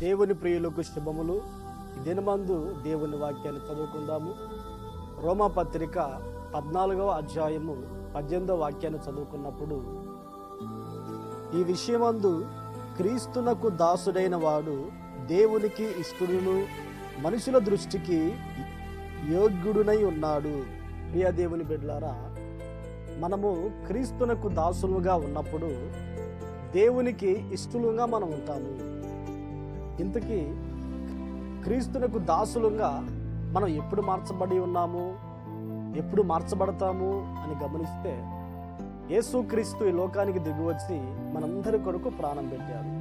దేవుని ప్రియులకు శుభములు. ఈ దినమందు దేవుని వాక్యాన్ని చదువుకుందాము. రోమా పత్రిక 14వ అధ్యాయము 18వ వాక్యాన్ని చదువుకున్నప్పుడు, ఈ విషయమందు క్రీస్తునకు దాసుడైన వాడు దేవునికి ఇష్టడును, మనుషుల దృష్టికి యోగ్యుడునై ఉన్నాడు. ప్రియ దేవుని బిడ్డలారా, మనము క్రీస్తునకు దాసులుగా ఉన్నప్పుడు దేవునికి ఇష్టలుగా మనం ఉంటాము. ఇంతకీ క్రీస్తునకు దాసులుగా మనం ఎప్పుడు మార్చబడి ఉన్నాము, ఎప్పుడు మార్చబడతాము అని గమనిస్తే, యేసుక్రీస్తు ఈ లోకానికి దిగివచ్చి మనందరి కొరకు ప్రాణం పెట్టారు.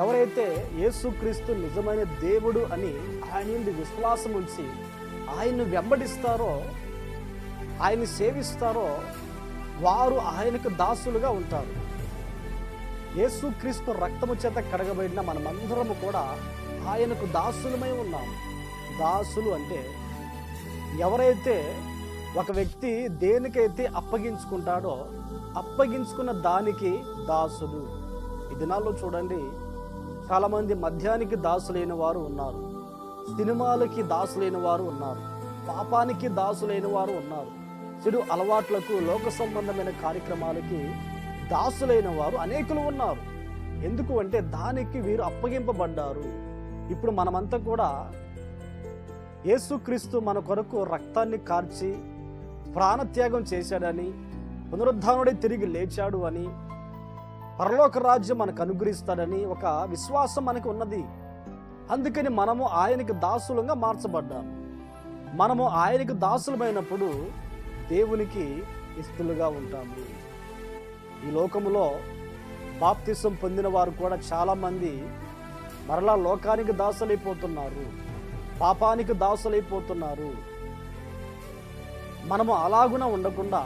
ఎవరైతే యేసుక్రీస్తు నిజమైన దేవుడు అని ఆయన నుండి విశ్వాసం ఉంచి ఆయన్ను వెంబడిస్తారో, ఆయన్ని సేవిస్తారో, వారు ఆయనకు దాసులుగా ఉంటారు. యేసుక్రీస్తు రక్తము చేత కడగబడిన మనమందరము కూడా ఆయనకు దాసులమై ఉన్నాము. దాసులు అంటే ఎవరైతే ఒక వ్యక్తి దేనికైతే అప్పగించుకుంటాడో అప్పగించుకున్న దానికి దాసుడు. ఈ దినాల్లో చూడండి, చాలామంది మద్యానికి దాసులైన వారు ఉన్నారు, సినిమాలకి దాసులైన వారు ఉన్నారు, పాపానికి దాసులైన వారు ఉన్నారు, చెడు అలవాట్లకు, లోక సంబంధమైన కార్యక్రమాలకి దాసులైన వారు అనేకులు ఉన్నారు. ఎందుకు అంటే దానికి వీరు అప్పగింపబడ్డారు. ఇప్పుడు మనమంతా కూడా యేసుక్రీస్తు మన కొరకు రక్తాన్ని కార్చి ప్రాణత్యాగం చేశాడని, పునరుద్ధానుడై తిరిగి లేచాడు అని, పరలోక రాజ్యం మనకు అనుగ్రహిస్తాడని ఒక విశ్వాసం మనకు ఉన్నది. అందుకని మనము ఆయనకు దాసులుగా మార్చబడ్డాము. మనము ఆయనకు దాసులమైనప్పుడు దేవునికి ఇష్టలుగా ఉంటాము. ఈ లోకములో బాప్తిసం పొందిన వారు కూడా చాలామంది మరలా లోకానికి దాసులైపోతున్నారు, పాపానికి దాసులైపోతున్నారు. మనము అలాగున ఉండకుండా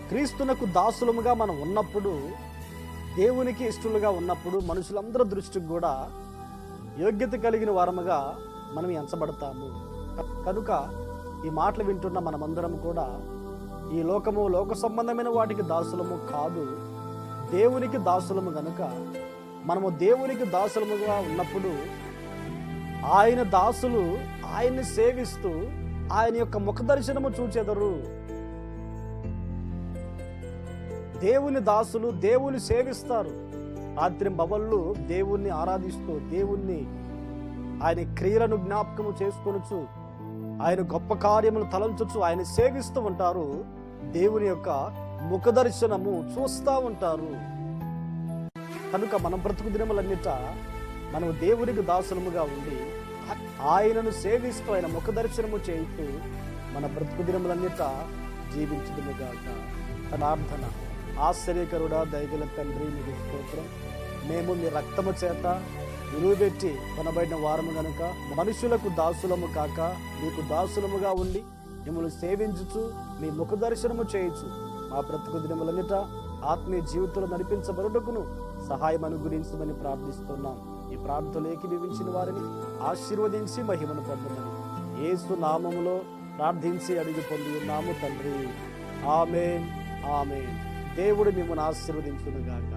క్రీస్తునకు దాసులముగా మనం ఉన్నప్పుడు, దేవునికి ఇష్టలుగా ఉన్నప్పుడు, మనుషులందరి దృష్టికి కూడా యోగ్యత కలిగిన వారముగా మనం ఎంచబడతాము. కనుక ఈ మాటలు వింటున్న మనమందరం కూడా ఈ లోకము, లోక సంబంధమైన వాటికి దాసులము కాదు, దేవునికి దాసులము. గనుక మనము దేవునికి దాసులముగా ఉన్నప్పుడు ఆయన దాసులు ఆయన్ని సేవిస్తూ ఆయన యొక్క ముఖ దర్శనము చూచెదరు. దేవుని దాసులు దేవుని సేవిస్తారు. రాత్రి బవళ్ళు దేవుణ్ణి ఆరాధిస్తూ, దేవుణ్ణి ఆయన క్రియలను జ్ఞాపకము చేసుకొనుచు, ఆయన గొప్ప కార్యములు తలంచుచు ఆయన సేవిస్తూ ఉంటారు. దేవుని యొక్క ముఖ దర్శనము చూస్తూ ఉంటారు. కనుక మనం బ్రతుకు దినములన్నిట మనం దేవునికి దాసులముగా ఉండి ఆయనను సేవిస్తూ ఆయన ముఖ దర్శనము చేస్తూ మన బ్రతుకు దినములన్నిట జీవించుదుముగాక. ప్రార్థన. ఆశ్చర్యకరుడా, దయగల తండ్రి, మీకు స్తోత్రం. మేము మీ రక్తము చేత విలువబెట్టి కొనబడిన వారము గనుక మనుషులకు దాసులము కాక మీకు దాసులముగా ఉండి మిమ్మల్ని సేవించుచు మీ ముఖ దర్శనము చేయుచు మా బ్రతుకు దినములన్నిట ఆత్మీయ జీవితంలో నడిపించబడుటకును సహాయం అనుగ్రహించమని ప్రార్థిస్తున్నాం. ఈ ప్రార్థనలు ఏకీభవించిన వారిని ఆశీర్వదించి మహిమను పొందమని యేసు నామములో ప్రార్థించి అడిగి పొంది ఉన్నాము తండ్రి. ఆమేన్, ఆమేన్. దేవుడు మిమ్మల్ని ఆశీర్వదించును గాక.